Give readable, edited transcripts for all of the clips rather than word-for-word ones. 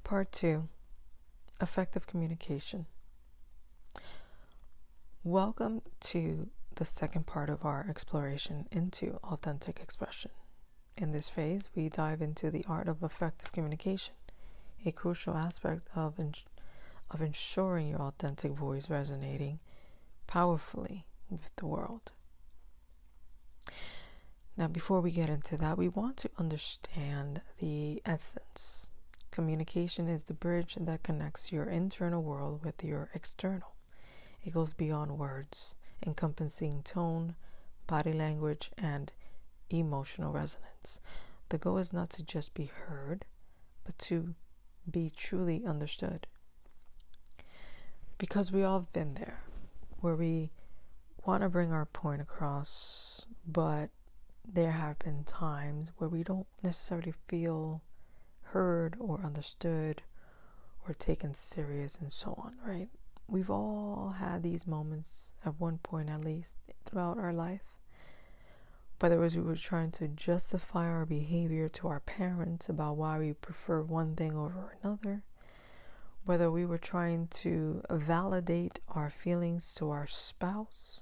Part 2, Effective Communication. Welcome to the second part of our exploration into authentic expression. In this phase, we dive into the art of effective communication, a crucial aspect of ensuring your authentic voice resonating powerfully with the world. Now, before we get into that, we want to understand the essence. Communication is the bridge that connects your internal world with your external. It goes beyond words, encompassing tone, body language, and emotional resonance. The goal is not to just be heard, but to be truly understood. Because we all have been there, where we want to bring our point across, but there have been times where we don't necessarily feel heard or understood or taken serious and so on, right? We've all had these moments at one point, at least throughout our life. Whether it was we were trying to justify our behavior to our parents about why we prefer one thing over another, whether we were trying to validate our feelings to our spouse,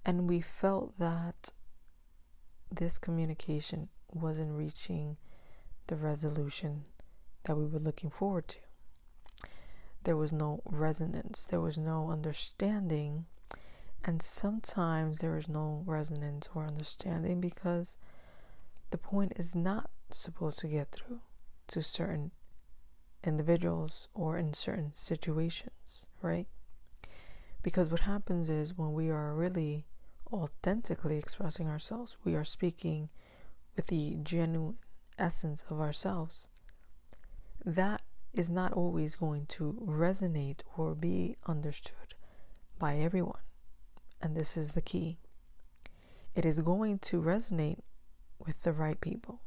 and we felt that this communication wasn't reaching the resolution that we were looking forward to. There was no resonance, there was no understanding, and sometimes there is no resonance or understanding because the point is not supposed to get through to certain individuals or in certain situations, right? Because what happens is when we are really authentically expressing ourselves, we are speaking with the genuine essence of ourselves. That is not always going to resonate or be understood by everyone. And this is the key. It is going to resonate with the right people,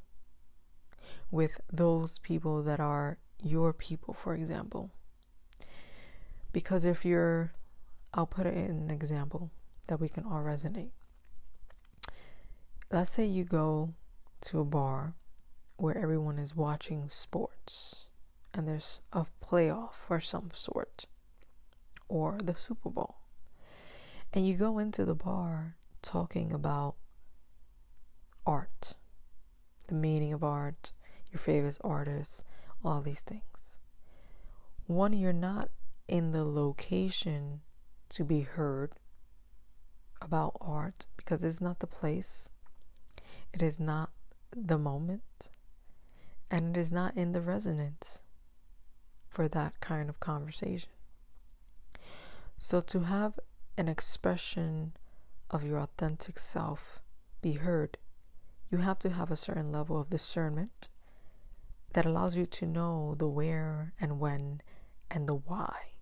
with those people that are your people, for example. Because I'll put it in an example that we can all resonate. Let's say you go to a bar where everyone is watching sports and there's a playoff of some sort or the Super Bowl, and you go into the bar talking about art, the meaning of art, your favorite artists, all these things. One, you're not in the location to be heard about art because it's not the place, it is not the moment, and it is not in the resonance for that kind of conversation. So to have an expression of your authentic self be heard, you have to have a certain level of discernment that allows you to know the where and when and the why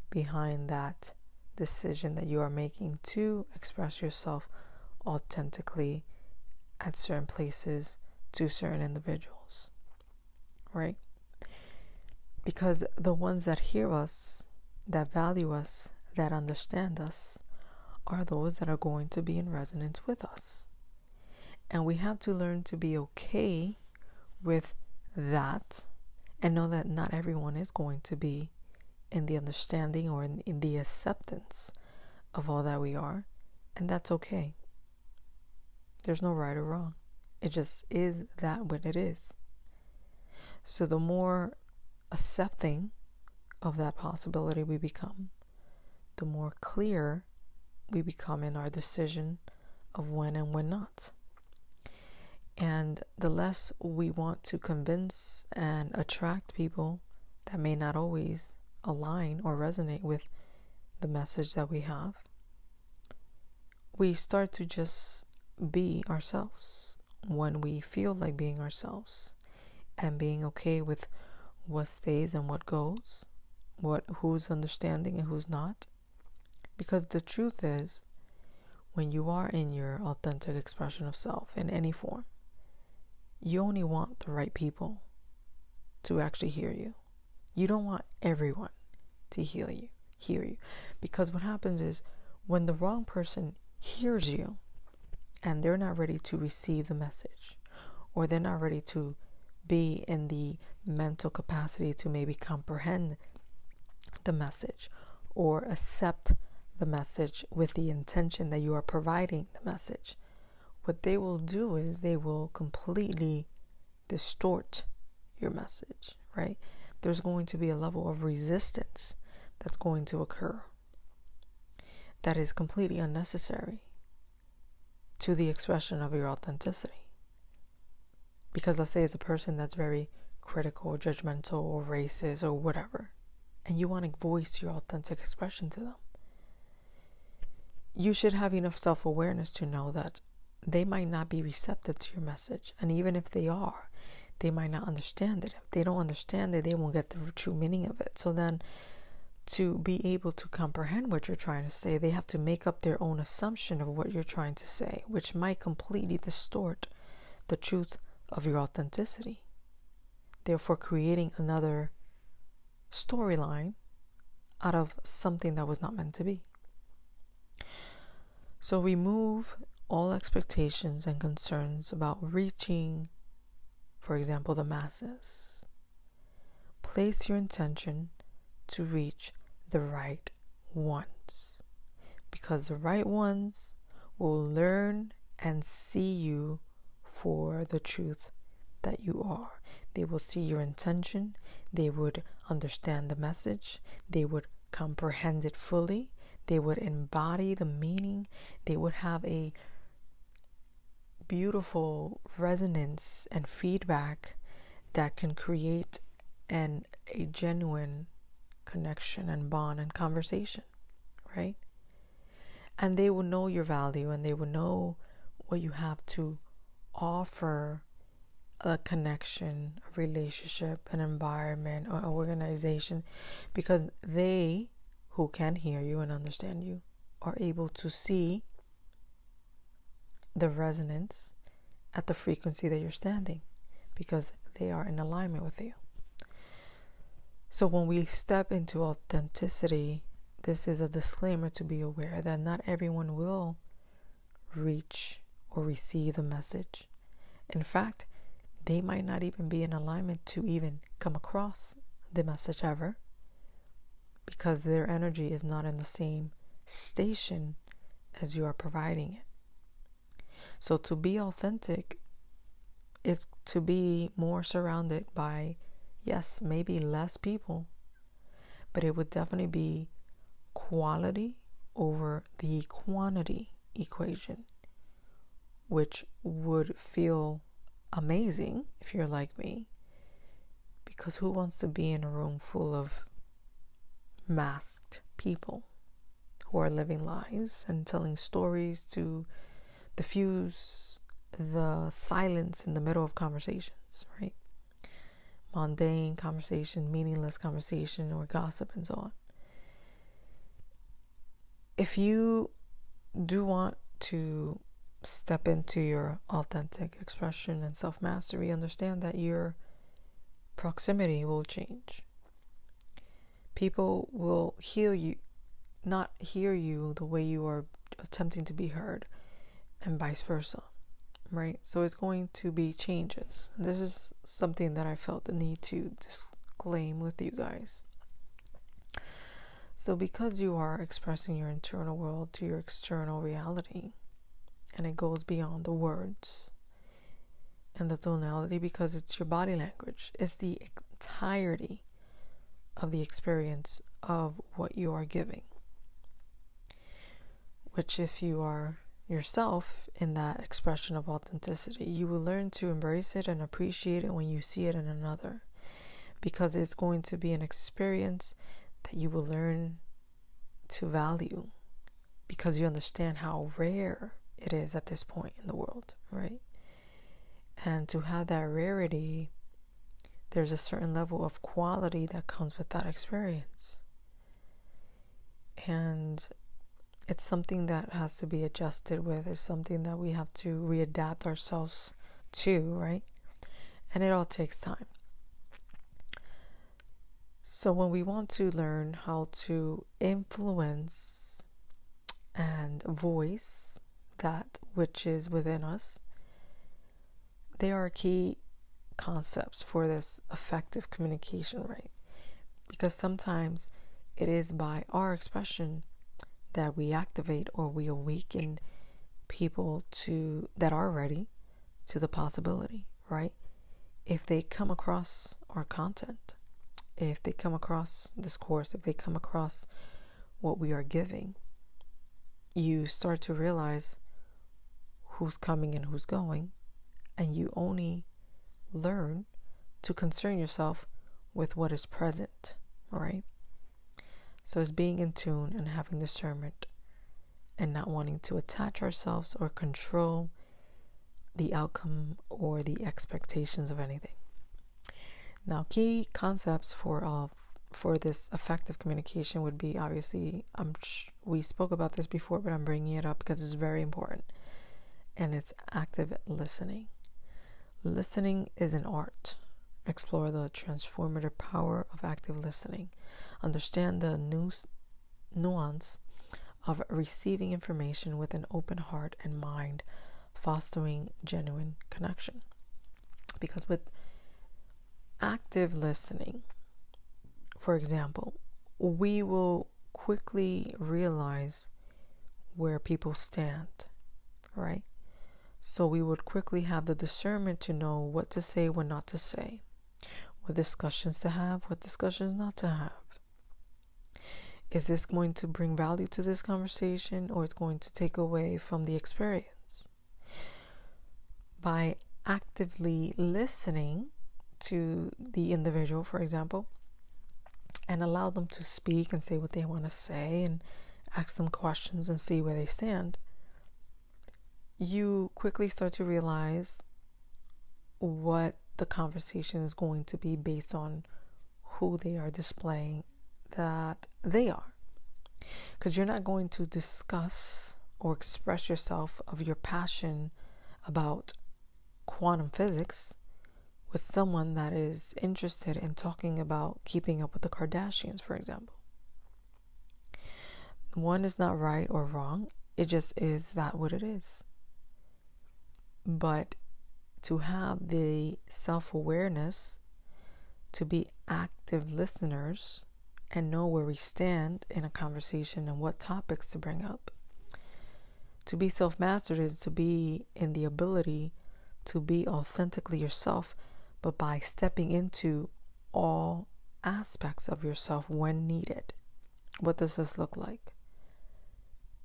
behind that decision that you are making to express yourself authentically at certain places to certain individuals, right? Because the ones that hear us, that value us, that understand us, are those that are going to be in resonance with us. And we have to learn to be okay with that and know that not everyone is going to be in the understanding or in the acceptance of all that we are. And that's okay. There's no right or wrong. It just is that what it is. So the more accepting of that possibility we become, the more clear we become in our decision of when and when not. And the less we want to convince and attract people that may not always align or resonate with the message that we have, we start to just be ourselves when we feel like being ourselves and being okay with what stays and what goes, who's understanding and who's not. Because the truth is, when you are in your authentic expression of self in any form, you only want the right people to actually hear you. You don't want everyone to hear you. Because what happens is when the wrong person hears you and they're not ready to receive the message, or they're not ready to be in the mental capacity to maybe comprehend the message or accept the message with the intention that you are providing the message. What they will do is they will completely distort your message, right? There's going to be a level of resistance that's going to occur that is completely unnecessary to the expression of your authenticity. Because let's say it's a person that's very critical, judgmental, or racist, or whatever, and you want to voice your authentic expression to them. You should have enough self-awareness to know that they might not be receptive to your message. And even if they are, they might not understand it. If they don't understand it, they won't get the true meaning of it. So then, to be able to comprehend what you're trying to say, they have to make up their own assumption of what you're trying to say, which might completely distort the truth of your authenticity. Therefore, creating another storyline out of something that was not meant to be. So remove all expectations and concerns about reaching, for example, the masses. Place your intention to reach the right ones, because the right ones will learn and see you for the truth that you are. They will see your intention. They would understand the message. They would comprehend it fully. They would embody the meaning. They would have a beautiful resonance and feedback that can create a genuine connection and bond and conversation, right? And they will know your value, and they will know what you have to offer: a connection, a relationship, an environment, or organization, because they, who can hear you and understand you, are able to see the resonance at the frequency that you're standing, because they are in alignment with you. So when we step into authenticity, this is a disclaimer to be aware that not everyone will reach or receive the message. In fact, they might not even be in alignment to even come across the message ever, because their energy is not in the same station as you are providing it. So to be authentic is to be more surrounded by, yes, maybe less people, but it would definitely be quality over the quantity equation, which would feel amazing if you're like me, because who wants to be in a room full of masked people who are living lies and telling stories to diffuse the silence in the middle of conversations, right? Mundane conversation, meaningless conversation, or gossip, and so on. If you do want to step into your authentic expression and self-mastery, understand that your proximity will change. People will not hear you the way you are attempting to be heard, and vice versa, right? So it's going to be changes. And this is something that I felt the need to disclaim with you guys. So because you are expressing your internal world to your external reality, and it goes beyond the words and the tonality, because it's your body language. It's the entirety of the experience of what you are giving. Which, if you are yourself in that expression of authenticity, you will learn to embrace it and appreciate it when you see it in another. Because it's going to be an experience that you will learn to value, because you understand how rare it is at this point in the world, right? And to have that rarity, there's a certain level of quality that comes with that experience. And it's something that has to be adjusted with. It's something that we have to readapt ourselves to, right? And it all takes time. So when we want to learn how to influence and voice that which is within us, there are key concepts for this effective communication, right? Because sometimes it is by our expression that we activate or we awaken people that are ready to the possibility, right? If they come across our content, if they come across this course, if they come across what we are giving, you start to realize who's coming and who's going, and you only learn to concern yourself with what is present, right? So it's being in tune and having discernment and not wanting to attach ourselves or control the outcome or the expectations of anything. Now, key concepts for this effective communication would be, obviously, we spoke about this before, but I'm bringing it up because it's very important, and it's active listening. Listening is an art. Explore the transformative power of active listening. Understand the nuance of receiving information with an open heart and mind, fostering genuine connection. Because with active listening, for example, we will quickly realize where people stand, right? So we would quickly have the discernment to know what to say, what not to say, what discussions to have, what discussions not to have. Is this going to bring value to this conversation, or it's going to take away from the experience? By actively listening to the individual, for example, and allow them to speak and say what they want to say and ask them questions and see where they stand, you quickly start to realize what the conversation is going to be based on who they are displaying that they are. Because you're not going to discuss or express yourself of your passion about quantum physics with someone that is interested in talking about keeping up with the Kardashians, for example. One is not right or wrong. It just is that what it is. But to have the self-awareness, to be active listeners and know where we stand in a conversation and what topics to bring up. To be self-mastered is to be in the ability to be authentically yourself, but by stepping into all aspects of yourself when needed. What does this look like?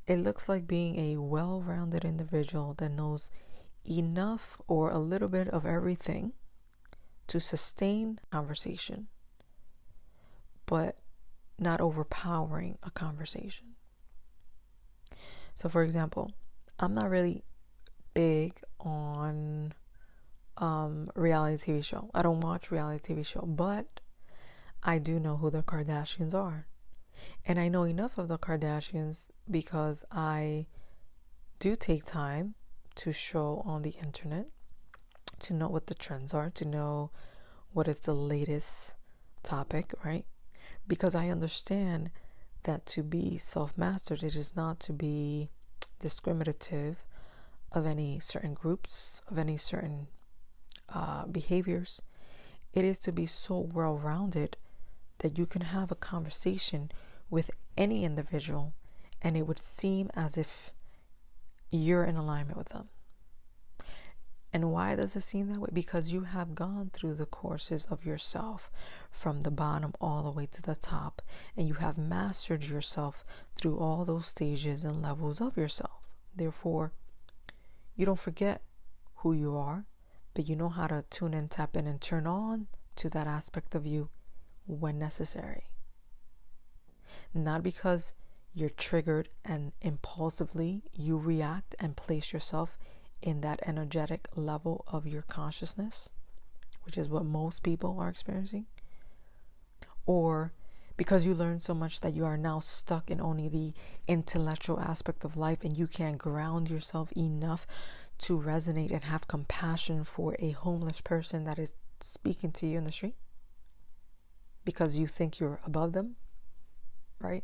It looks like being a well-rounded individual that knows enough or a little bit of everything to sustain conversation, but not overpowering a conversation. So, for example, I'm not really big on reality TV show. I don't watch reality TV show, but I do know who the Kardashians are. And I know enough of the Kardashians because I do take time to show on the internet, to know what the trends are, to know what is the latest topic, right? Because I understand that to be self-mastered, it is not to be discriminative of any certain groups, of any certain behaviors. It is to be so well-rounded that you can have a conversation with any individual and it would seem as if you're in alignment with them. And why does it seem that way? Because you have gone through the courses of yourself from the bottom all the way to the top, and you have mastered yourself through all those stages and levels of yourself. Therefore, you don't forget who you are, but you know how to tune in, tap in, and turn on to that aspect of you when necessary. Not because you're triggered and impulsively you react and place yourself in that energetic level of your consciousness, which is what most people are experiencing, or because you learn so much that you are now stuck in only the intellectual aspect of life and you can't ground yourself enough to resonate and have compassion for a homeless person that is speaking to you in the street because you think you're above them, right?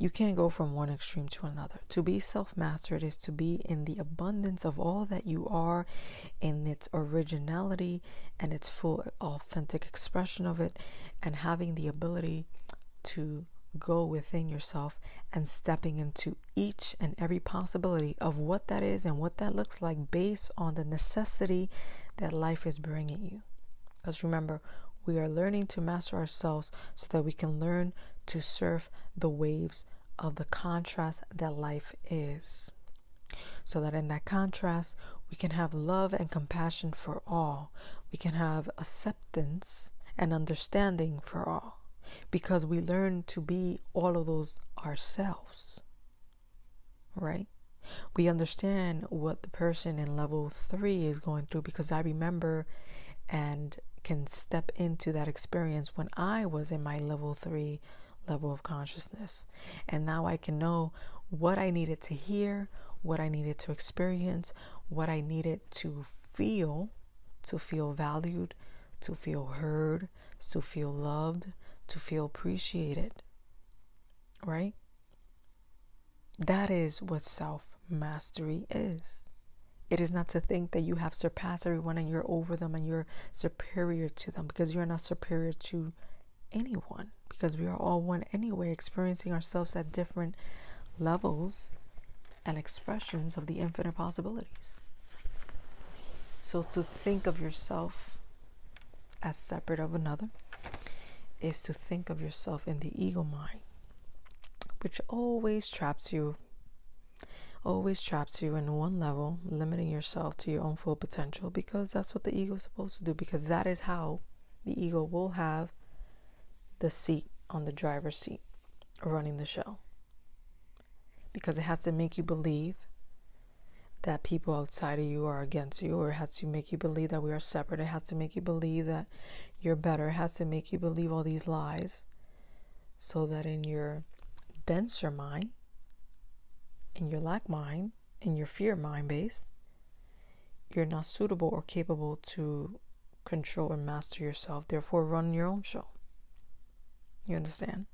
You can't go from one extreme to another. To be self-mastered is to be in the abundance of all that you are, in its originality and its full authentic expression of it, and having the ability to go within yourself and stepping into each and every possibility of what that is and what that looks like based on the necessity that life is bringing you. Because remember, we are learning to master ourselves so that we can learn to surf the waves of the contrast that life is. So that in that contrast, we can have love and compassion for all. We can have acceptance and understanding for all. Because we learn to be all of those ourselves, right? We understand what the person in level 3 is going through, because I remember and can step into that experience when I was in my level 3 level of consciousness. And now I can know what I needed to hear, what I needed to experience, what I needed to feel valued, to feel heard, to feel loved, to feel appreciated, right? That is what self-mastery is. It is not to think that you have surpassed everyone and you're over them and you're superior to them, because you're not superior to anyone, because we are all one anyway, experiencing ourselves at different levels and expressions of the infinite possibilities. So to think of yourself as separate of another is to think of yourself in the ego mind, which always traps you in one level, limiting yourself to your own full potential, because that's what the ego is supposed to do, because that is how the ego will have the seat on the driver's seat running the show, because it has to make you believe that people outside of you are against you, or it has to make you believe that we are separate. It has to make you believe that you're better. It has to make you believe all these lies, so that in your denser mind, in your lack mind, in your fear mind base, you're not suitable or capable to control and master yourself. Therefore, run your own show. You understand?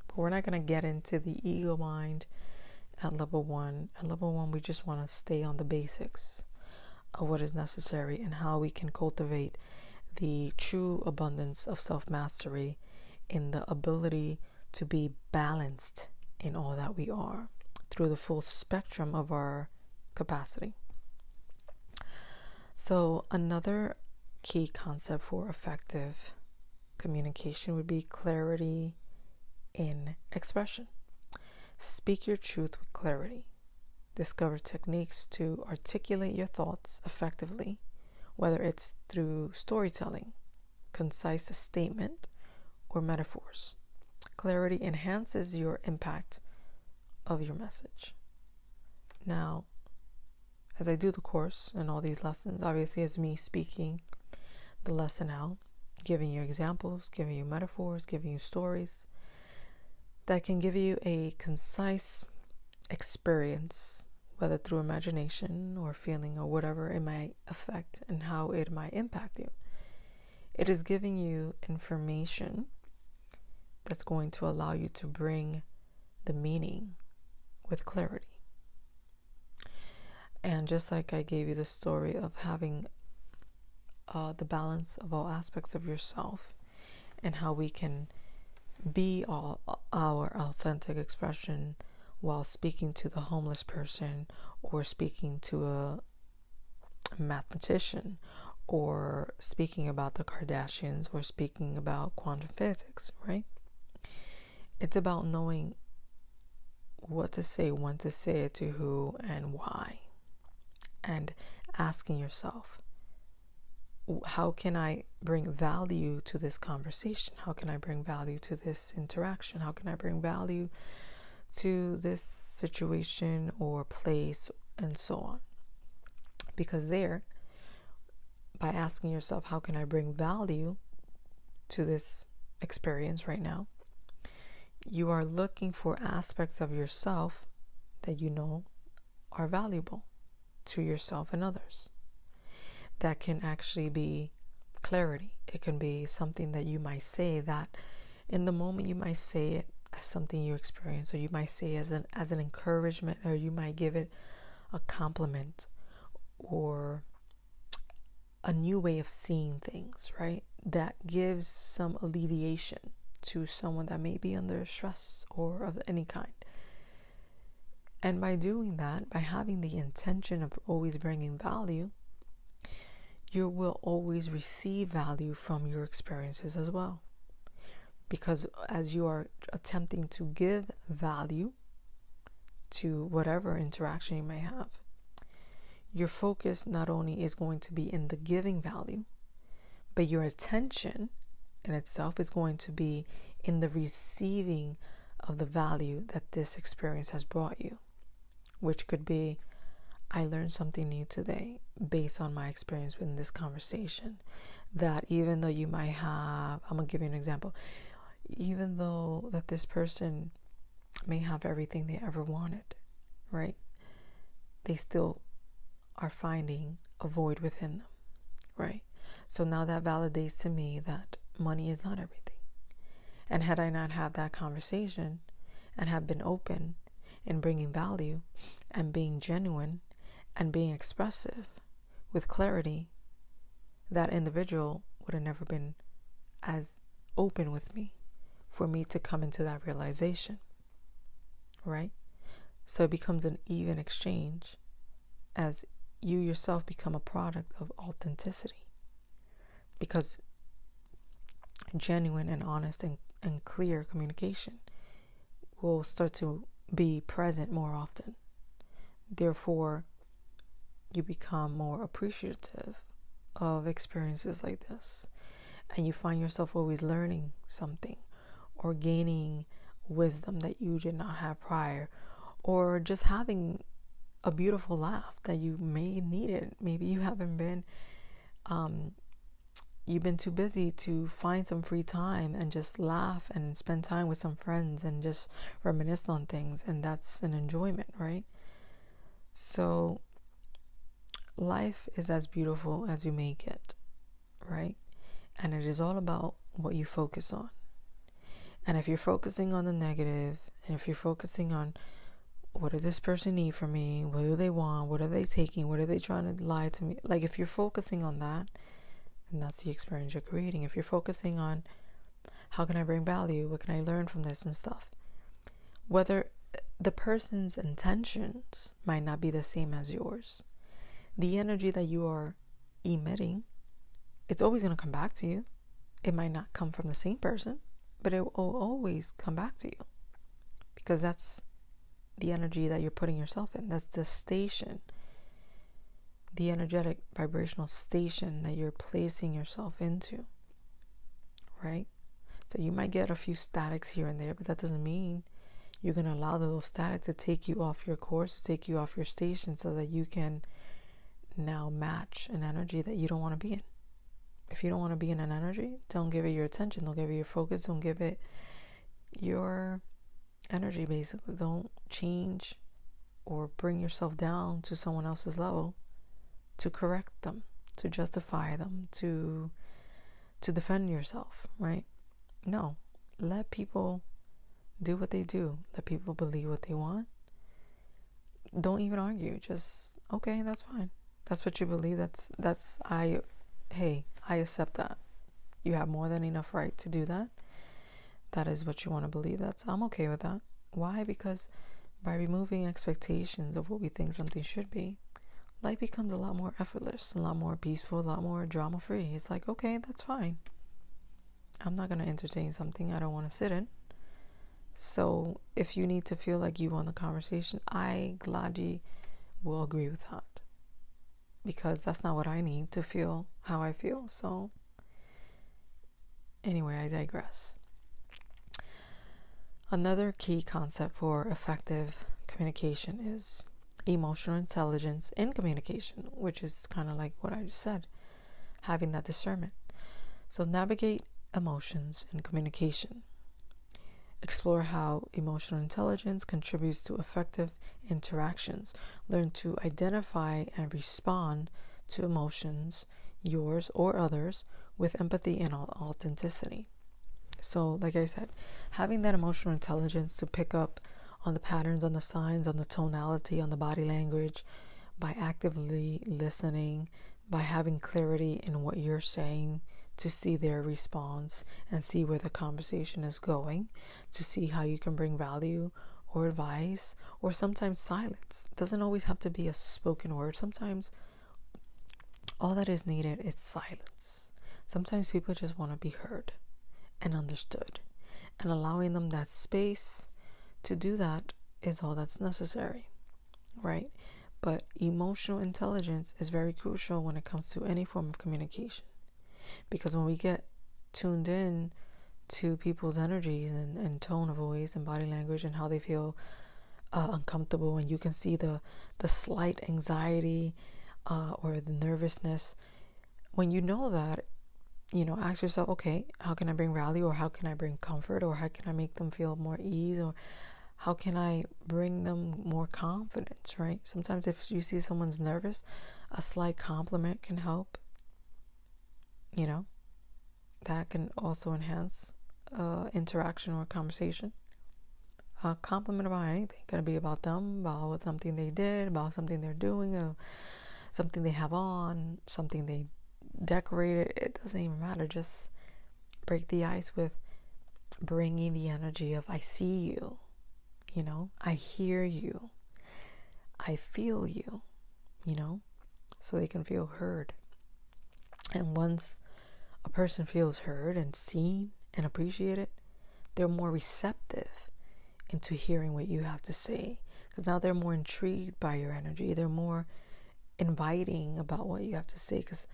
But we're not going to get into the ego mind at level 1. At level 1, we just want to stay on the basics of what is necessary and how we can cultivate the true abundance of self-mastery in the ability to be balanced in all that we are through the full spectrum of our capacity. So another key concept for effective communication would be clarity in expression. Speak your truth with clarity. Discover techniques to articulate your thoughts effectively, whether it's through storytelling, concise statement, or metaphors. Clarity enhances your impact of your message. Now, as I do the course and all these lessons, obviously as me speaking the lesson out, giving you examples, giving you metaphors, giving you stories that can give you a concise experience, whether through imagination or feeling or whatever it might affect and how it might impact you. It is giving you information that's going to allow you to bring the meaning with clarity. And just like I gave you the story of having the balance of all aspects of yourself and how we can be all our authentic expression while speaking to the homeless person, or speaking to a mathematician, or speaking about the Kardashians, or speaking about quantum physics, right? It's about knowing what to say, when to say it, to who, and why. And asking yourself, how can I bring value to this conversation? How can I bring value to this interaction? How can I bring value to this situation or place, and so on? Because there, by asking yourself, how can I bring value to this experience right now, you are looking for aspects of yourself that you know are valuable to yourself and others. That can actually be clarity. It can be something that you might say that in the moment you might say it as something you experience, or you might say as an encouragement, or you might give it a compliment, or a new way of seeing things, right? That gives some alleviation to someone that may be under stress or of any kind. And by doing that, by having the intention of always bringing value, you will always receive value from your experiences as well. Because as you are attempting to give value to whatever interaction you may have, your focus not only is going to be in the giving value, but your attention in itself is going to be in the receiving of the value that this experience has brought you, which could be, I learned something new today based on my experience in this conversation. That even though you might have, I'm going to give you an example, even though that this person may have everything they ever wanted, right? They still are finding a void within them, right? So now that validates to me that money is not everything. And had I not had that conversation and have been open in bringing value and being genuine and being expressive with clarity, that individual would have never been as open with me for me to come into that realization, right? So it becomes an even exchange as you yourself become a product of authenticity, because genuine and honest and clear communication will start to be present more often. Therefore, you become more appreciative of experiences like this, and you find yourself always learning something or gaining wisdom that you did not have prior, or just having a beautiful laugh that you may need it. Maybe you haven't been, you've been too busy to find some free time and just laugh and spend time with some friends and just reminisce on things, and that's an enjoyment, right? So life is as beautiful as you make it, right? And it is all about what you focus on. And if you're focusing on the negative, and if you're focusing on what does this person need from me, what do they want, what are they taking, what are they trying to lie to me, like if you're focusing on that, then that's the experience you're creating. If you're focusing on how can I bring value, what can I learn from this and stuff, whether the person's intentions might not be the same as yours, the energy that you are emitting, it's always going to come back to you. It might not come from the same person, but it will always come back to you, because that's the energy that you're putting yourself in. That's the station, the energetic vibrational station that you're placing yourself into, right? So you might get a few statics here and there, but that doesn't mean you're going to allow the little static to take you off your course, to take you off your station, so that you can now match an energy that you don't want to be in. If you don't want to be in an energy, don't give it your attention, don't give it your focus, don't give it your energy, basically. Don't change or bring yourself down to someone else's level to correct them, to justify them, to defend yourself, right? No, let people do what they do. Let people believe what they want. Don't even argue. Just, okay, that's fine. That's what you believe. I accept that. You have more than enough right to do that. That is what you want to believe. I'm okay with that. Why? Because by removing expectations of what we think something should be, life becomes a lot more effortless, a lot more peaceful, a lot more drama-free. It's like, okay, that's fine. I'm not going to entertain something I don't want to sit in. So if you need to feel like you won the conversation, I gladly will agree with that, because that's not what I need to feel how I feel. So anyway, I digress. Another key concept for effective communication is emotional intelligence in communication, which is kind of like what I just said, having that discernment. So navigate emotions in communication. Explore how emotional intelligence contributes to effective interactions. Learn to identify and respond to emotions, yours or others, with empathy and authenticity. So, like I said, having that emotional intelligence to pick up on the patterns, on the signs, on the tonality, on the body language, by actively listening, by having clarity in what you're saying, to see their response and see where the conversation is going, to see how you can bring value or advice, or sometimes silence. It doesn't always have to be a spoken word. Sometimes all that is needed is silence. Sometimes people just want to be heard and understood, and allowing them that space to do that is all that's necessary, right? But emotional intelligence is very crucial when it comes to any form of communication, because when we get tuned in to people's energies and tone of voice and body language and how they feel uncomfortable, and you can see the slight anxiety or the nervousness, when you know that, ask yourself, okay, how can I bring value, or how can I bring comfort, or how can I make them feel more ease, or how can I bring them more confidence, right? Sometimes if you see someone's nervous, a slight compliment can help. That can also enhance interaction or conversation. A compliment about anything. It could be about them, about something they did, about something they're doing, or something they have on, something they decorated. It doesn't even matter. Just break the ice with bringing the energy of, I see you, I hear you, I feel you, so they can feel heard. And once a person feels heard and seen and appreciated, they're more receptive into hearing what you have to say, because now they're more intrigued by your energy. They're more inviting about what you have to say, because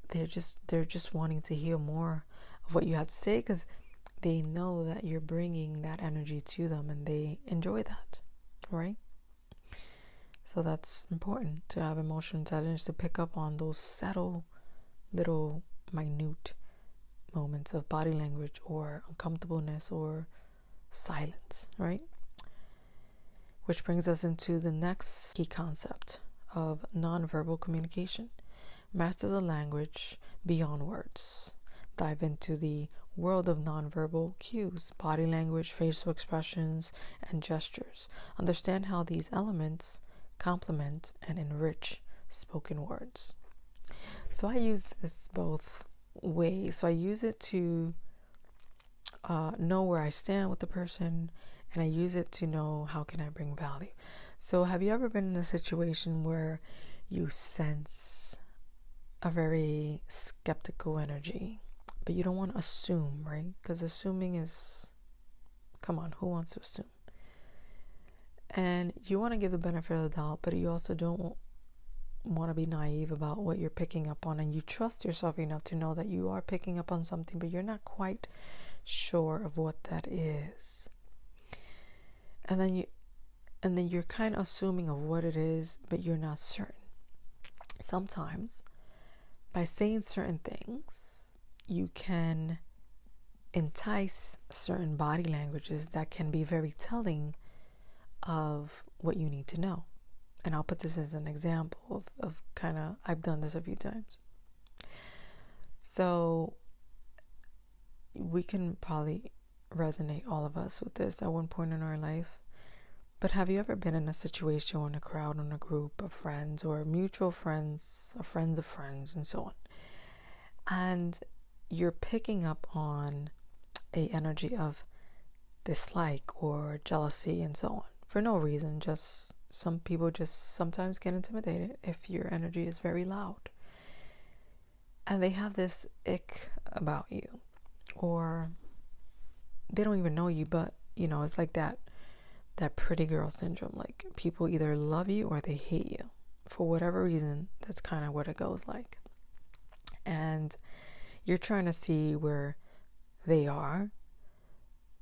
they're just wanting to hear more of what you have to say, because they know that you're bringing that energy to them and they enjoy that, right? So that's important, to have emotional intelligence, to pick up on those subtle little minute moments of body language or uncomfortableness or silence, right? Which brings us into the next key concept of nonverbal communication. Master the language beyond words. Dive into the world of nonverbal cues, body language, facial expressions, and gestures. Understand how these elements complement and enrich spoken words. So I use this both ways. So I use it to know where I stand with the person, and I use it to know how can I bring value. So have you ever been in a situation where you sense a very skeptical energy, but you don't want to assume, right? Because assuming is, come on, who wants to assume? And you want to give the benefit of the doubt, but you also don't want to be naive about what you're picking up on, and you trust yourself enough to know that you are picking up on something, but you're not quite sure of what that is. And then you're kind of assuming of what it is, but you're not certain. Sometimes by saying certain things, you can entice certain body languages that can be very telling of what you need to know. And I'll put this as an example of kind of, I've done this a few times. So we can probably resonate, all of us, with this at one point in our life. But have you ever been in a situation or in a crowd, or in a group of friends, or mutual friends, or friends of friends, and so on, and you're picking up on a energy of dislike or jealousy and so on, for no reason? Just some people just sometimes get intimidated if your energy is very loud, and they have this ick about you, or they don't even know you, but it's like that pretty girl syndrome. Like, people either love you or they hate you for whatever reason. That's kind of what it goes like. And you're trying to see where they are.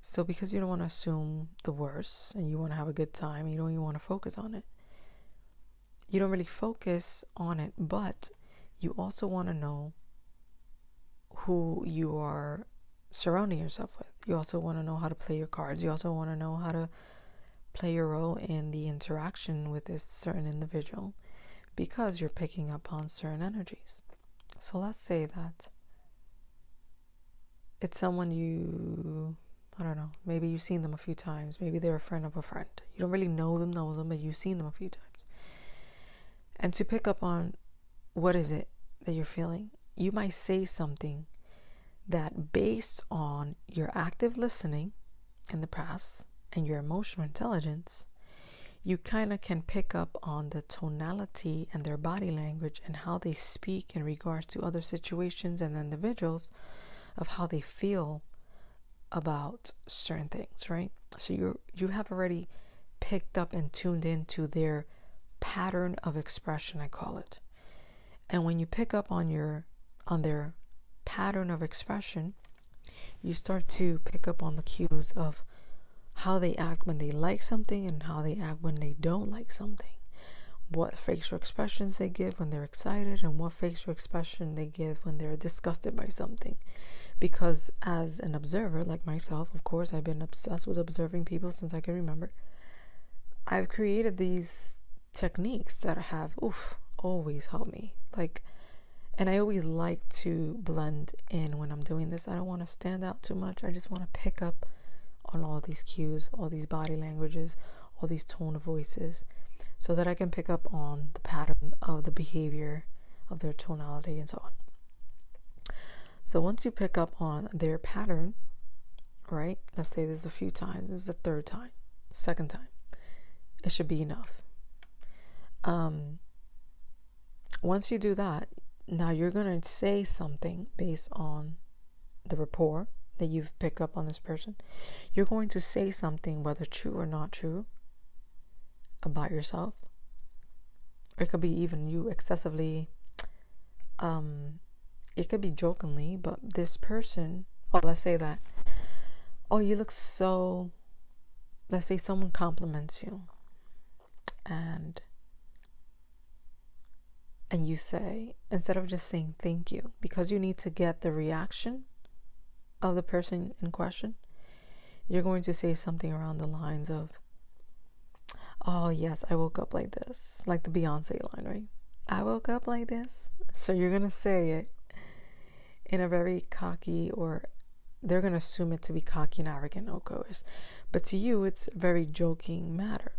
So because you don't want to assume the worst and you want to have a good time, you don't even want to focus on it. You don't really focus on it, but you also want to know who you are surrounding yourself with. You also want to know how to play your cards. You also want to know how to play your role in the interaction with this certain individual, because you're picking up on certain energies. So let's say that it's someone I don't know, maybe you've seen them a few times. Maybe they're a friend of a friend. You don't really know them, but you've seen them a few times. And to pick up on what is it that you're feeling, you might say something that, based on your active listening in the past and your emotional intelligence, you kind of can pick up on the tonality and their body language and how they speak in regards to other situations and individuals, of how they feel about certain things, right? So you have already picked up and tuned into their pattern of expression, I call it. And when you pick up on their pattern of expression, you start to pick up on the cues of how they act when they like something and how they act when they don't like something. What facial expressions they give when they're excited, and what facial expression they give when they're disgusted by something. Because as an observer, like myself, of course, I've been obsessed with observing people since I can remember. I've created these techniques that have always helped me. And I always like to blend in when I'm doing this. I don't want to stand out too much. I just want to pick up on all these cues, all these body languages, all these tone of voices, so that I can pick up on the pattern of the behavior, of their tonality, and so on. So once you pick up on their pattern, right? Let's say this is a few times. This is the third time, second time. It should be enough. Once you do that, now you're going to say something based on the rapport that you've picked up on this person. You're going to say something, whether true or not true, about yourself. Or it could be even you excessively, it could be jokingly, but this person, let's say that, you look so, let's say someone compliments you, and you say, instead of just saying thank you, because you need to get the reaction of the person in question, you're going to say something around the lines of, oh yes, I woke up like this, like the Beyonce line, right? I woke up like this. So you're going to say it in a very cocky, or they're going to assume it to be cocky and arrogant, of course. But to you, it's a very joking matter.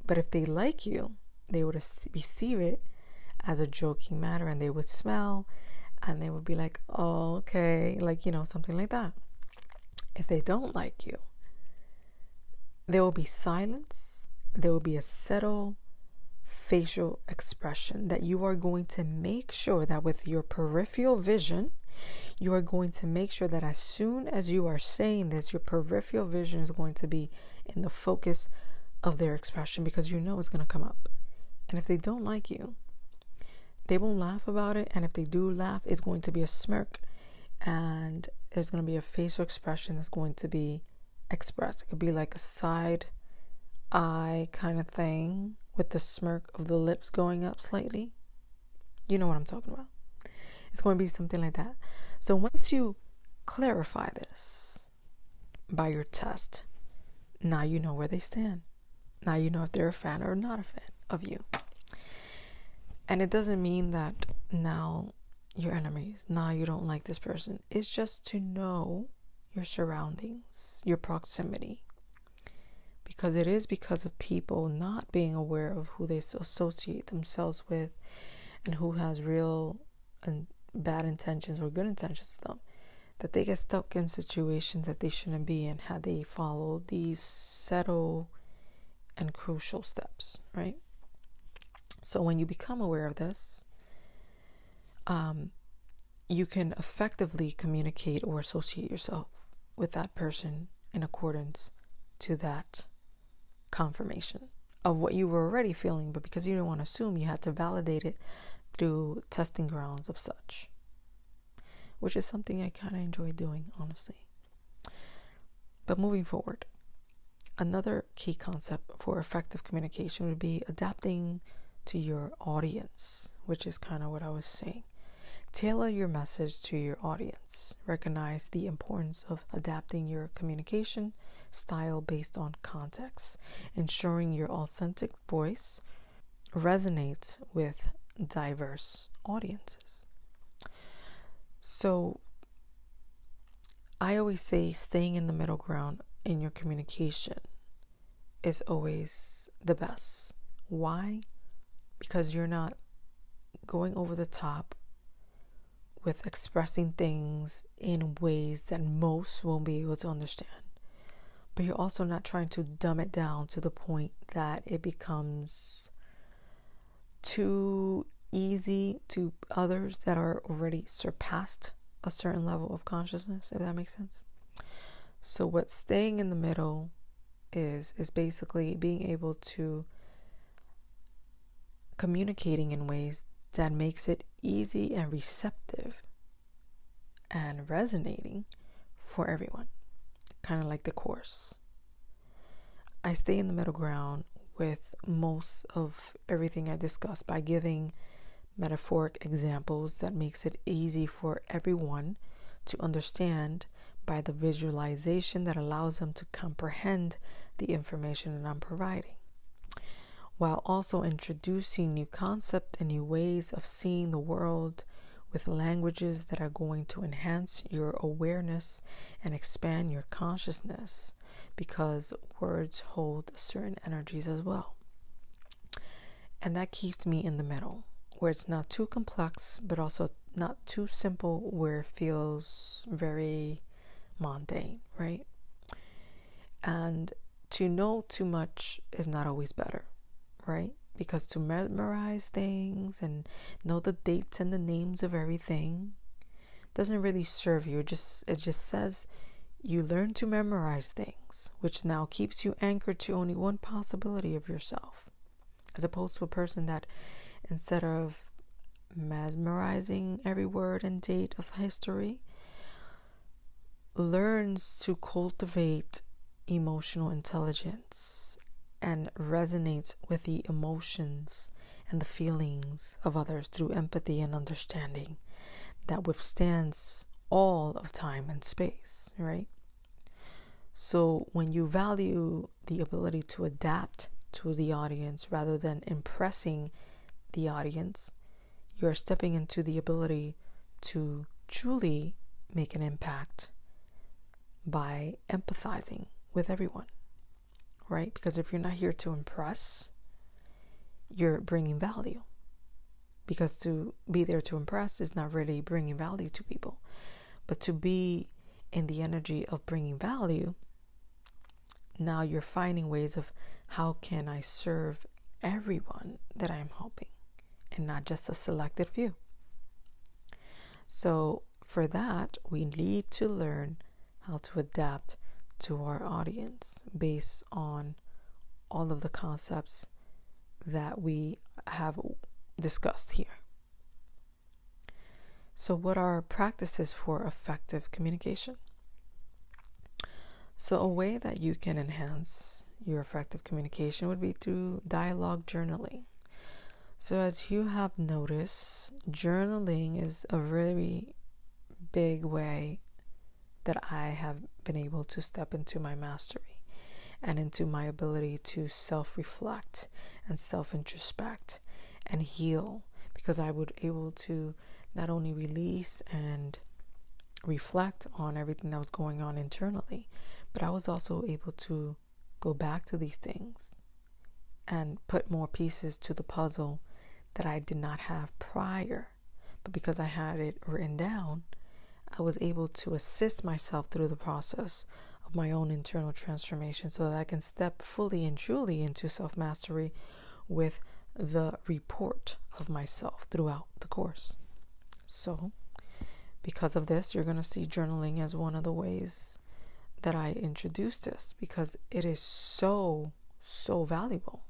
But if they like you, they would receive it as a joking matter, and they would smile, and they would be like, oh, okay, something like that. If they don't like you, there will be silence. There will be a subtle facial expression that you are going to make sure that with your peripheral vision, you are going to make sure that as soon as you are saying this, your peripheral vision is going to be in the focus of their expression, because you know it's going to come up. And if they don't like you, they won't laugh about it. And if they do laugh, it's going to be a smirk, and there's going to be a facial expression that's going to be expressed. It could be like a side eye kind of thing with the smirk of the lips going up slightly. You know what I'm talking about. It's going to be something like that. So once you clarify this by your test, now you know where they stand. Now you know if they're a fan or not a fan of you. And it doesn't mean that now you're enemies. Now you don't like this person. It's just to know your surroundings, your proximity. Because it is because of people not being aware of who they associate themselves with, and who has real and bad intentions or good intentions with them, that they get stuck in situations that they shouldn't be in, had they followed these subtle and crucial steps, right? So when you become aware of this, you can effectively communicate or associate yourself with that person in accordance to that confirmation of what you were already feeling, but because you didn't want to assume, you had to validate it through testing grounds of such, which is something I kind of enjoy doing, honestly. But moving forward, another key concept for effective communication would be adapting to your audience, which is kind of what I was saying. Tailor your message to your audience. Recognize the importance of adapting your communication style based on context, ensuring your authentic voice resonates with diverse audiences. So I always say staying in the middle ground in your communication is always the best. Why? Because you're not going over the top with expressing things in ways that most won't be able to understand. But you're also not trying to dumb it down to the point that it becomes too easy to others that are already surpassed a certain level of consciousness, if that makes sense. So what staying in the middle is basically being able to communicating in ways that makes it easy and receptive and resonating for everyone, kind of like the course. I stay in the middle ground with most of everything I discuss by giving metaphoric examples that makes it easy for everyone to understand by the visualization that allows them to comprehend the information that I'm providing, while also introducing new concepts and new ways of seeing the world with languages that are going to enhance your awareness and expand your consciousness, because words hold certain energies as well. And that keeps me in the middle, where it's not too complex, but also not too simple, where it feels very mundane, right? And to know too much is not always better, right? Because to memorize things and know the dates and the names of everything doesn't really serve you. It just says you learn to memorize things, which now keeps you anchored to only one possibility of yourself, as opposed to a person that, instead of memorizing every word and date of history, learns to cultivate emotional intelligence and resonates with the emotions and the feelings of others through empathy and understanding that withstands all of time and space, right? So when you value the ability to adapt to the audience rather than impressing the audience, you're stepping into the ability to truly make an impact by empathizing with everyone, right? Because if you're not here to impress, you're bringing value. Because to be there to impress is not really bringing value to people. But to be in the energy of bringing value, now you're finding ways of how can I serve everyone that I'm helping and not just a selected few. So for that, we need to learn how to adapt to our audience based on all of the concepts that we have discussed here. So what are practices for effective communication? So a way that you can enhance your effective communication would be through dialogue journaling. So as you have noticed, journaling is a really big way that I have been able to step into my mastery and into my ability to self-reflect and self-introspect and heal, because I would able to not only release and reflect on everything that was going on internally, but I was also able to go back to these things and put more pieces to the puzzle that I did not have prior. But because I had it written down, I was able to assist myself through the process of my own internal transformation so that I can step fully and truly into self-mastery with the report of myself throughout the course. So, because of this, you're going to see journaling as one of the ways that I introduced this, because it is so valuable.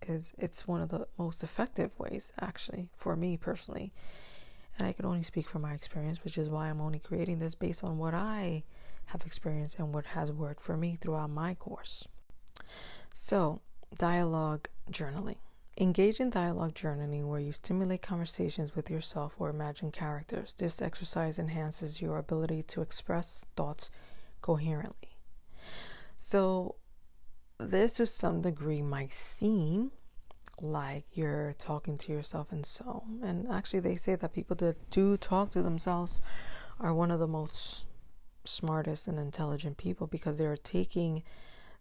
It's one of the most effective ways, actually, for me personally. And I can only speak from my experience, which is why I'm only creating this based on what I have experienced and what has worked for me throughout my course. So, dialogue journaling. Engage in dialogue journaling where you stimulate conversations with yourself or imagine characters. This exercise enhances your ability to express thoughts coherently. So, this to some degree might seem like you're talking to yourself and actually they say that people that do talk to themselves are one of the most smartest and intelligent people, because they're taking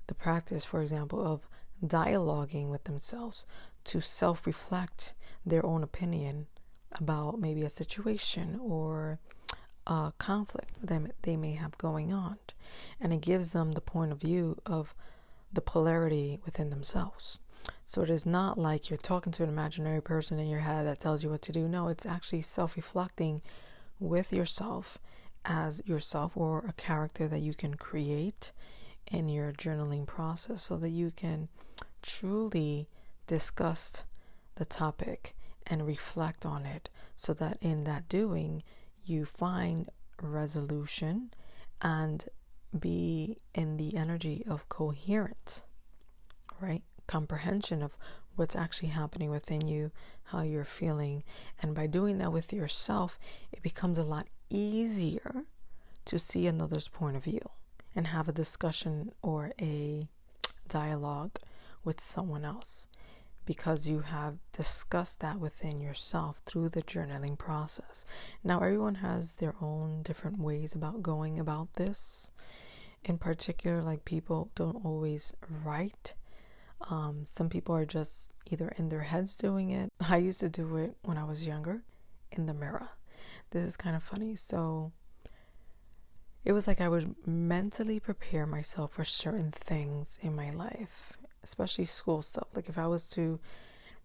the practice, for example, of dialoguing with themselves to self-reflect their own opinion about maybe a situation or a conflict that they may have going on. And it gives them the point of view of the polarity within themselves. So it is not like you're talking to an imaginary person in your head that tells you what to do. No, it's actually self-reflecting with yourself as yourself, or a character that you can create in your journaling process, so that you can truly discuss the topic and reflect on it, so that in that doing you find resolution and be in the energy of coherence, right? Comprehension of what's actually happening within you, how you're feeling. And by doing that with yourself, it becomes a lot easier to see another's point of view and have a discussion or a dialogue with someone else, because you have discussed that within yourself through the journaling process. Now, everyone has their own different ways about going about this. In particular, like, people don't always write. Some people are just either in their heads doing it. I used to do it when I was younger in the mirror. This is kind of funny. So it was like I would mentally prepare myself for certain things in my life, especially school stuff. Like, if I was to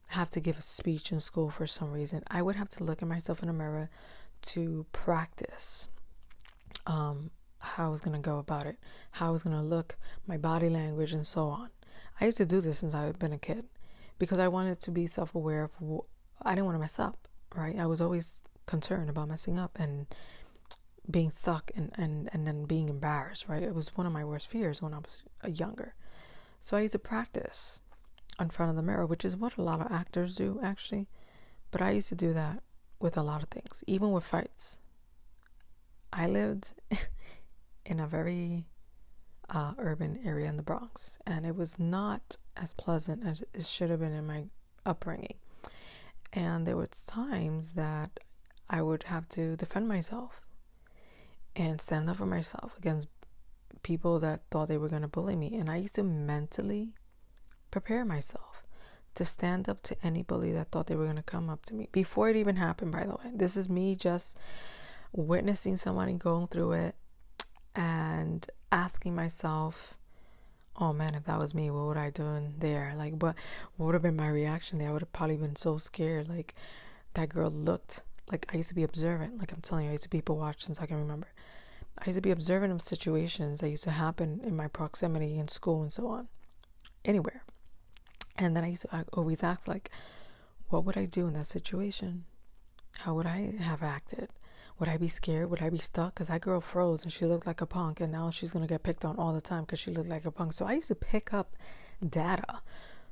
have to give a speech in school for some reason, I would have to look at myself in a mirror to practice how I was going to go about it, how I was going to look, my body language, and so on. I used to do this since I've been a kid, because I wanted to be self-aware of I didn't want to mess up, right? I was always concerned about messing up and being stuck and then being embarrassed, right? It was one of my worst fears when I was younger. So I used to practice in front of the mirror, which is what a lot of actors do, actually. But I used to do that with a lot of things, even with fights. I lived in a very urban area in the Bronx, and it was not as pleasant as it should have been in my upbringing. And there was times that I would have to defend myself and stand up for myself against people that thought they were going to bully me. And I used to mentally prepare myself to stand up to any bully that thought they were going to come up to me before it even happened, by the way. This is me just witnessing somebody going through it and asking myself, oh man, if that was me, what would I do in there? Like, what would have been my reaction there? I would have probably been so scared. Like, that girl looked like, I used to be observant. Like, I'm telling you, I used to people watch since I can remember. I used to be observant of situations that used to happen in my proximity in school and so on, anywhere. And then I used to always ask, like, what would I do in that situation? How would I have acted? Would I be scared? Would I be stuck? Because that girl froze and she looked like a punk, and now she's going to get picked on all the time because she looked like a punk. So I used to pick up data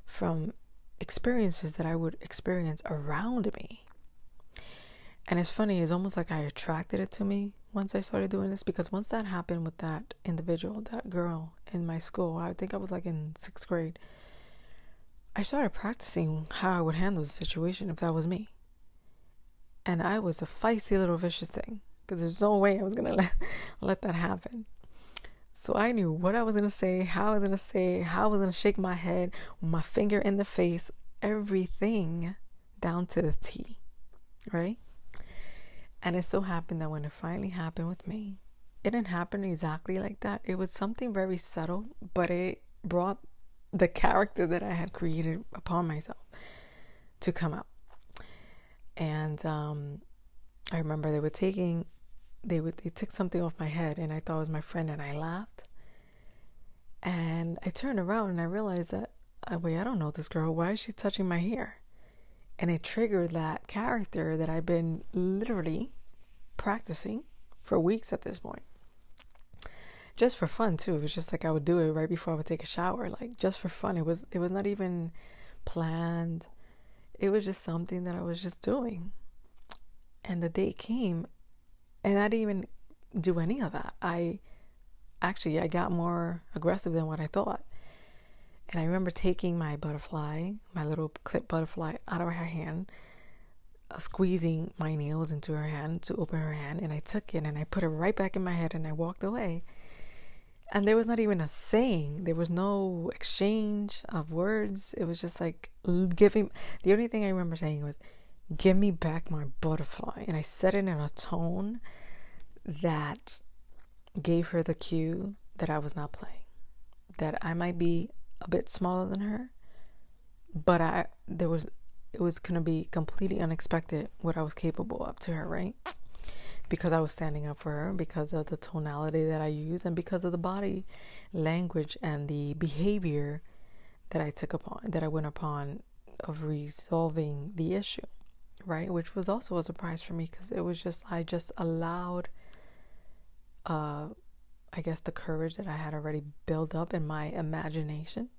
from experiences that I would experience around me. And it's funny, it's almost like I attracted it to me once I started doing this, because once that happened with that individual, that girl in my school, I think I was like in 6th grade, I started practicing how I would handle the situation if that was me. And I was a feisty little vicious thing, because there's no way I was going to let that happen. So I knew what I was going to say, how I was going to say, how I was going to shake my head, my finger in the face, everything down to the T, right? And it so happened that when it finally happened with me, it didn't happen exactly like that. It was something very subtle, but it brought the character that I had created upon myself to come out. And I remember they took something off my head, and I thought it was my friend, and I laughed. And I turned around and I realized that, wait, I don't know this girl. Why is she touching my hair? And it triggered that character that I've been literally practicing for weeks at this point. Just for fun too. It was just like I would do it right before I would take a shower, like just for fun. It was not even planned. It was just something that I was just doing. And the day came, and I didn't even do any of that. I got more aggressive than what I thought. And I remember taking my butterfly, my little clip butterfly, out of her hand, squeezing my nails into her hand to open her hand, and I took it and I put it right back in my head and I walked away. And there was not even a saying. There was no exchange of words. It was just like giving. The only thing I remember saying was, "Give me back my butterfly." And I said it in a tone that gave her the cue that I was not playing, that I might be a bit smaller than her, but it was gonna be completely unexpected what I was capable of to her, right? Because I was standing up for her, because of the tonality that I use, and because of the body language and the behavior that I went upon of resolving the issue, right? Which was also a surprise for me, because it was just, I just allowed, I guess, the courage that I had already built up in my imagination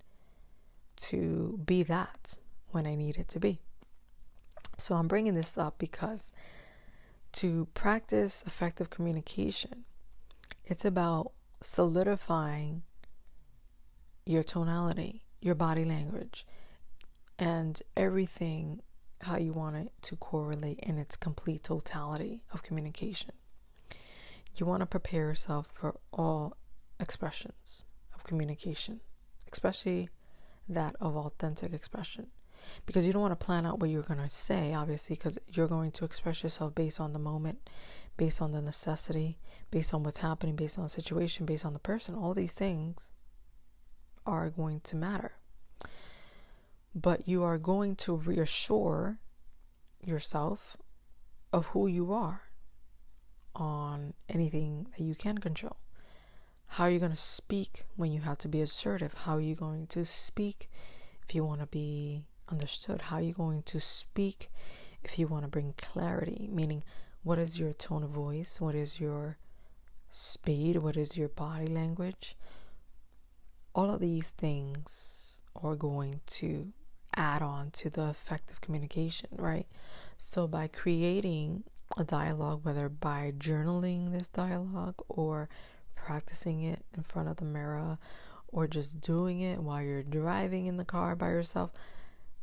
to be that when I needed to be. So I'm bringing this up because to practice effective communication, it's about solidifying your tonality, your body language, and everything how you want it to correlate in its complete totality of communication. You want to prepare yourself for all expressions of communication, especially that of authentic expression. Because you don't want to plan out what you're going to say, obviously, because you're going to express yourself based on the moment, based on the necessity, based on what's happening, based on the situation, based on the person. All these things are going to matter. But you are going to reassure yourself of who you are on anything that you can control. How are you going to speak when you have to be assertive? How are you going to speak if you want to be understood? How are you going to speak if you want to bring clarity? Meaning, what is your tone of voice? What is your speed? What is your body language? All of these things are going to add on to the effective communication, right? So by creating a dialogue, whether by journaling this dialogue or practicing it in front of the mirror or just doing it while you're driving in the car by yourself,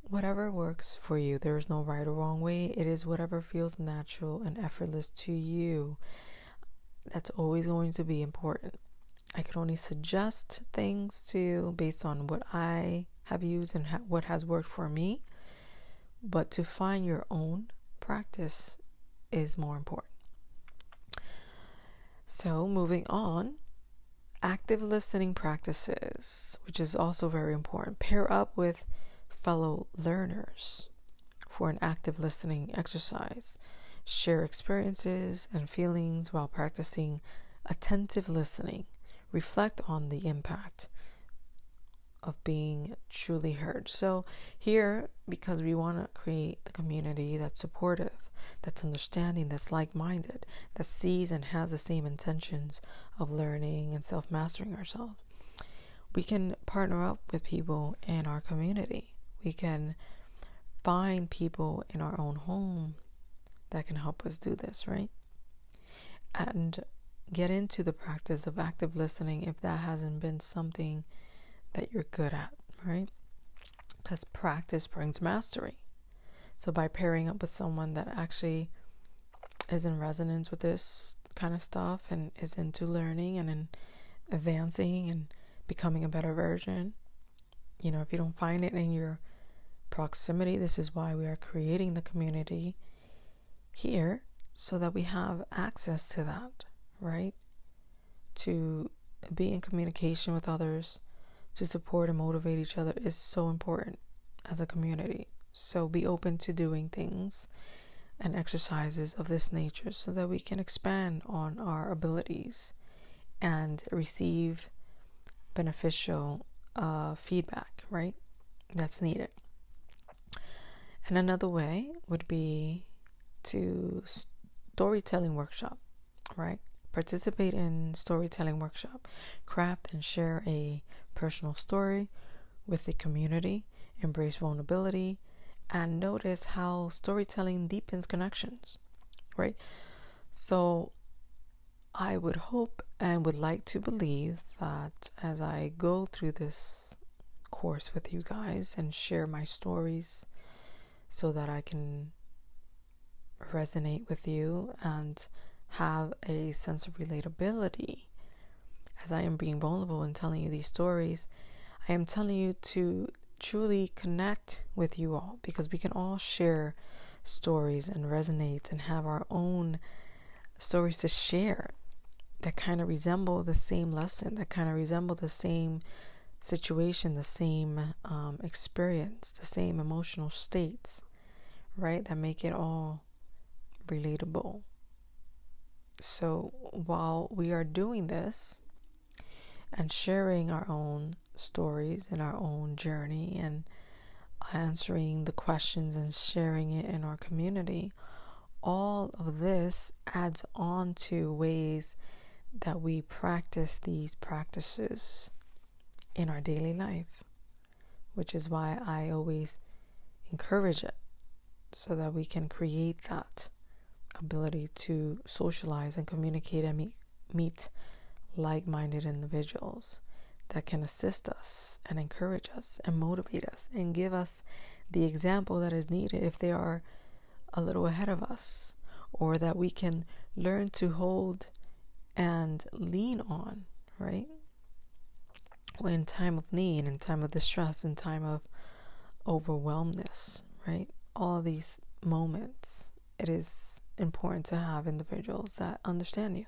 whatever works for you. There is no right or wrong way. It is whatever feels natural and effortless to you. That's always going to be important. I can only suggest things to you based on what I have used and what has worked for me. But to find your own practice is more important. So moving on, active listening practices, which is also very important. Pair up with fellow learners for an active listening exercise. Share experiences and feelings while practicing attentive listening. Reflect on the impact of being truly heard. So here, because we want to create the community that's supportive, that's understanding, that's like-minded, that sees and has the same intentions of learning and self-mastering ourselves, we can partner up with people in our community. We can find people in our own home that can help us do this, right? And get into the practice of active listening if that hasn't been something that you're good at, right? Because practice brings mastery. So by pairing up with someone that actually is in resonance with this kind of stuff and is into learning and in advancing and becoming a better version, if you don't find it in your proximity, this is why we are creating the community here, so that we have access to that, right? To be in communication with others, to support and motivate each other is so important as a community. So be open to doing things and exercises of this nature so that we can expand on our abilities and receive beneficial feedback, right? That's needed. And another way would be to storytelling workshop, right? Participate in storytelling workshop. Craft and share a personal story with the community. Embrace vulnerability and notice how storytelling deepens connections, right? So I would hope and would like to believe that as I go through this course with you guys and share my stories so that I can resonate with you and have a sense of relatability. As I am being vulnerable and telling you these stories, I am telling you to truly connect with you all, because we can all share stories and resonate and have our own stories to share that kind of resemble the same lesson, that kind of resemble the same situation, the same experience, the same emotional states, right? That make it all relatable. So while we are doing this and sharing our own stories and our own journey and answering the questions and sharing it in our community, all of this adds on to ways that we practice these practices in our daily life, which is why I always encourage it, so that we can create that ability to socialize and communicate and meet like-minded individuals that can assist us and encourage us and motivate us and give us the example that is needed if they are a little ahead of us, or that we can learn to hold and lean on, right? When in time of need, in time of distress, in time of overwhelmness, right? All these moments, it is important to have individuals that understand you.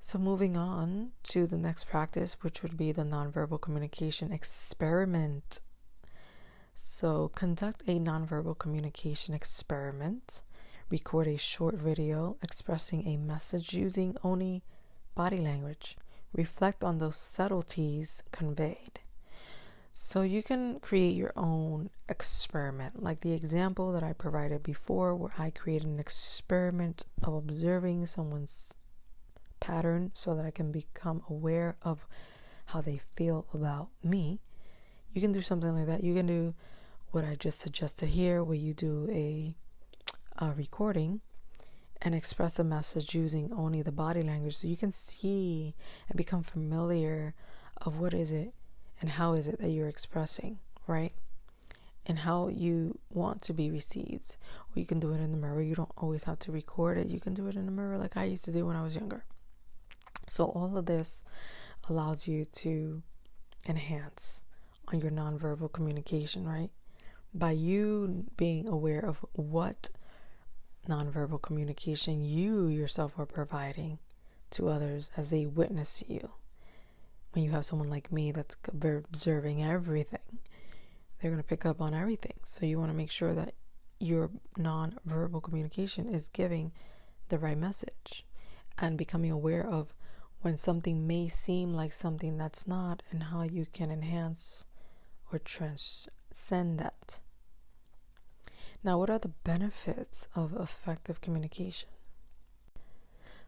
So moving on to the next practice, which would be the nonverbal communication experiment. So conduct a nonverbal communication experiment. Record a short video expressing a message using only body language. Reflect on those subtleties conveyed. So you can create your own experiment, like the example that I provided before, where I created an experiment of observing someone's pattern so that I can become aware of how they feel about me. You can do something like that. You can do what I just suggested here, where you do a recording and express a message using only the body language, so you can see and become familiar of what is it and how is it that you're expressing, right? And how you want to be received. Or you can do it in the mirror. You don't always have to record it. You can do it in the mirror like I used to do when I was younger. So all of this allows you to enhance on your nonverbal communication, right? By you being aware of what nonverbal communication you yourself are providing to others as they witness you. When you have someone like me that's observing everything, they're going to pick up on everything. So you want to make sure that your nonverbal communication is giving the right message and becoming aware of when something may seem like something that's not, and how you can enhance or transcend that. Now, what are the benefits of effective communication?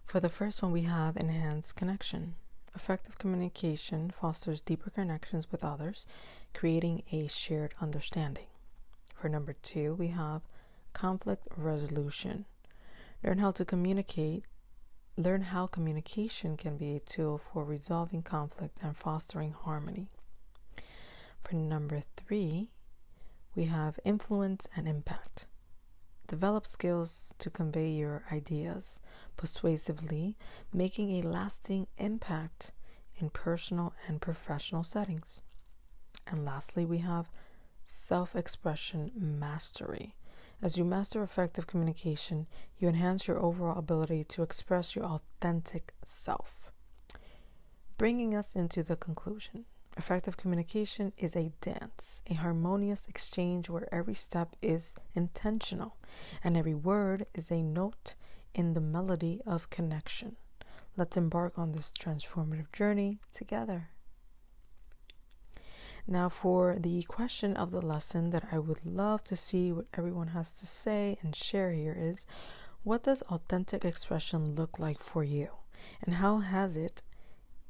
For the first one, we have enhanced connection. Effective communication fosters deeper connections with others, creating a shared understanding. For number 2, we have conflict resolution. Learn how communication can be a tool for resolving conflict and fostering harmony. For number 3, we have influence and impact. Develop skills to convey your ideas persuasively, making a lasting impact in personal and professional settings. And lastly, we have self-expression mastery. As you master effective communication, you enhance your overall ability to express your authentic self. Bringing us into the conclusion. Effective communication is a dance, a harmonious exchange where every step is intentional and every word is a note in the melody of connection. Let's embark on this transformative journey together. Now, for the question of the lesson that I would love to see what everyone has to say and share here is, what does authentic expression look like for you? And how has it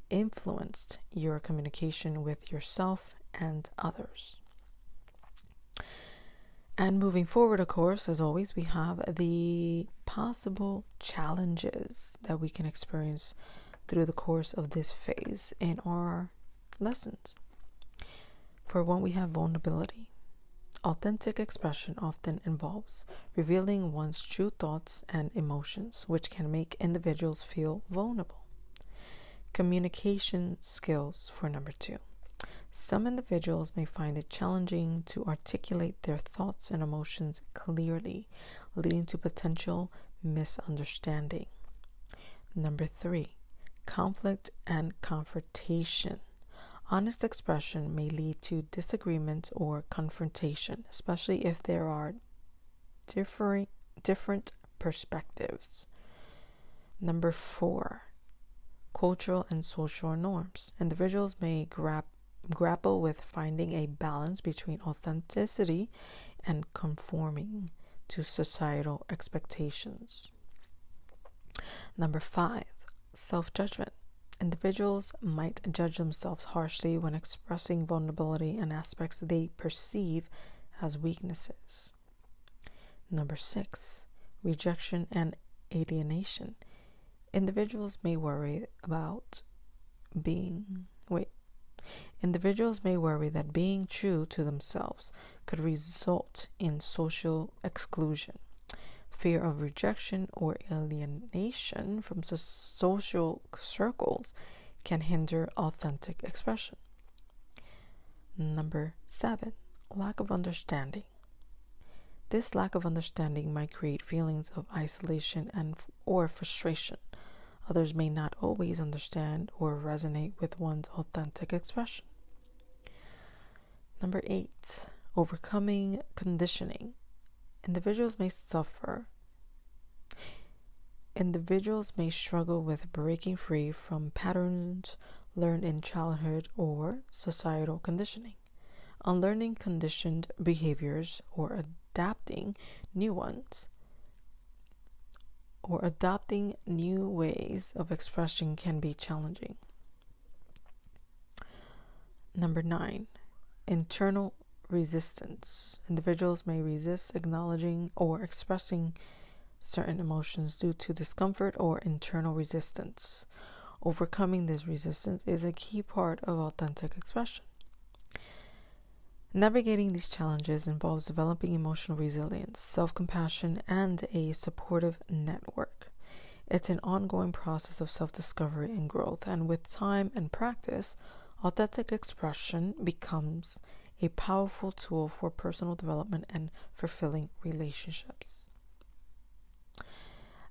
influenced your communication with yourself and others? And moving forward, of course, as always, we have the possible challenges that we can experience through the course of this phase in our lessons. For one, we have vulnerability. Authentic expression often involves revealing one's true thoughts and emotions, which can make individuals feel vulnerable. Communication skills for number 2. Some individuals may find it challenging to articulate their thoughts and emotions clearly, leading to potential misunderstanding. Number 3, conflict and confrontation. Honest expression may lead to disagreement or confrontation, especially if there are different perspectives. Number 4, cultural and social norms. Individuals may grapple with finding a balance between authenticity and conforming to societal expectations. Number 5, self-judgment. Individuals might judge themselves harshly when expressing vulnerability and aspects they perceive as weaknesses. Number 6, rejection and alienation. Individuals may worry that being true to themselves could result in social exclusion. Fear of rejection or alienation from social circles can hinder authentic expression. Number 7, lack of understanding. This lack of understanding might create feelings of isolation or frustration. Others may not always understand or resonate with one's authentic expression. Number 8, overcoming conditioning. Individuals may struggle with breaking free from patterns learned in childhood or societal conditioning. Unlearning conditioned behaviors or adapting new ones or adopting new ways of expression can be challenging. Number 9, internal resistance. Individuals may resist acknowledging or expressing certain emotions due to discomfort or internal resistance. Overcoming this resistance is a key part of authentic expression. Navigating these challenges involves developing emotional resilience, self-compassion, and a supportive network. It's an ongoing process of self-discovery and growth, and with time and practice, authentic expression becomes a powerful tool for personal development and fulfilling relationships.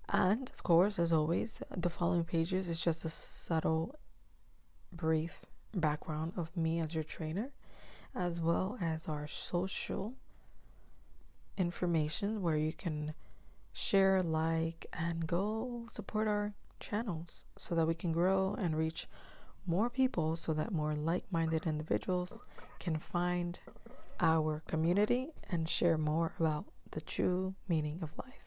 And, of course, as always, the following pages is just a subtle, brief background of me as your trainer, as well as our social information where you can share, like, and go support our channels so that we can grow and reach more people, so that more like-minded individuals can find our community and share more about the true meaning of life.